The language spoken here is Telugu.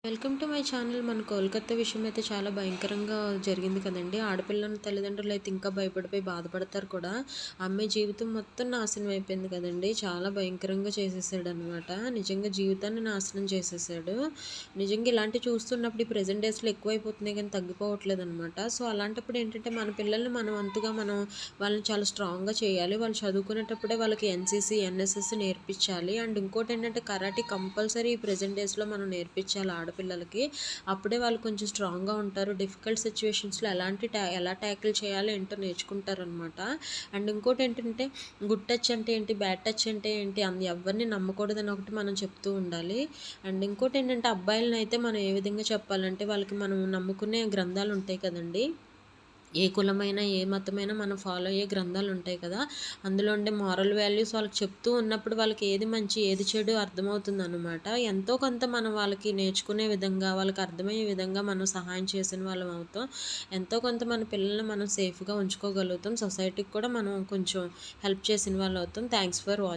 Welcome to my channel. మన కోల్కత్తా విషయం అయితే చాలా భయంకరంగా జరిగింది కదండి. ఆడపిల్లల తల్లిదండ్రులు అయితే ఇంకా భయపడిపోయి బాధపడతారు కూడా. అమ్మాయి జీవితం మొత్తం నాశనం అయిపోయింది కదండి. చాలా భయంకరంగా చేసేసాడు అనమాట. నిజంగా జీవితాన్ని నాశనం చేసేసాడు. నిజంగా ఇలాంటివి చూస్తున్నప్పుడు ఈ ప్రెజెంట్ డేస్లో ఎక్కువైపోతున్నాయి కానీ తగ్గిపోవట్లేదు అనమాట. సో అలాంటప్పుడు ఏంటంటే మన పిల్లల్ని మనం అంతగా వాళ్ళని చాలా స్ట్రాంగ్గా చేయాలి. వాళ్ళు చదువుకునేటప్పుడే వాళ్ళకి ఎన్సీసీ ఎన్ఎస్ఎస్ నేర్పించాలి. అండ్ ఇంకోటి ఏంటంటే కరాటీ కంపల్సరీ ఈ ప్రెజెంట్ డేస్లో మనం నేర్పించాలి ఆడపిల్లలకి. అప్పుడే వాళ్ళు కొంచెం స్ట్రాంగ్గా ఉంటారు. డిఫికల్ట్ సిచ్యువేషన్స్లో ఎలా ట్యాకిల్ చేయాలో ఏంటో నేర్చుకుంటారనమాట. అండ్ ఇంకోటి ఏంటంటే గుడ్ టచ్ అంటే ఏంటి, బ్యాడ్ టచ్ అంటే ఏంటి, ఎవరిని నమ్మకూడదని ఒకటి మనం చెప్తూ ఉండాలి. అండ్ ఇంకోటి ఏంటంటే అబ్బాయిలను అయితే మనం ఏ విధంగా చెప్పాలంటే వాళ్ళకి మనం నమ్ముకునే గ్రంథాలు ఉంటాయి కదండి. ఏ కులమైనా ఏ మతమైనా మనం ఫాలో అయ్యే గ్రంథాలు ఉంటాయి కదా. అందులో ఉండే మారల్ వాల్యూస్ వాళ్ళకి చెప్తూ ఉన్నప్పుడు వాళ్ళకి ఏది మంచి ఏది చెడు అర్థమవుతుందన్నమాట. ఎంతో కొంత మనం వాళ్ళకి నేర్చుకునే విధంగా వాళ్ళకి అర్థమయ్యే విధంగా మనం సహాయం చేసిన వాళ్ళం అవుతాం. ఎంతో కొంత మన పిల్లల్ని మనం సేఫ్గా ఉంచుకోగలుగుతాం. సొసైటీకి కూడా మనం కొంచెం హెల్ప్ చేసిన వాళ్ళు అవుతాం. Thanks for watching.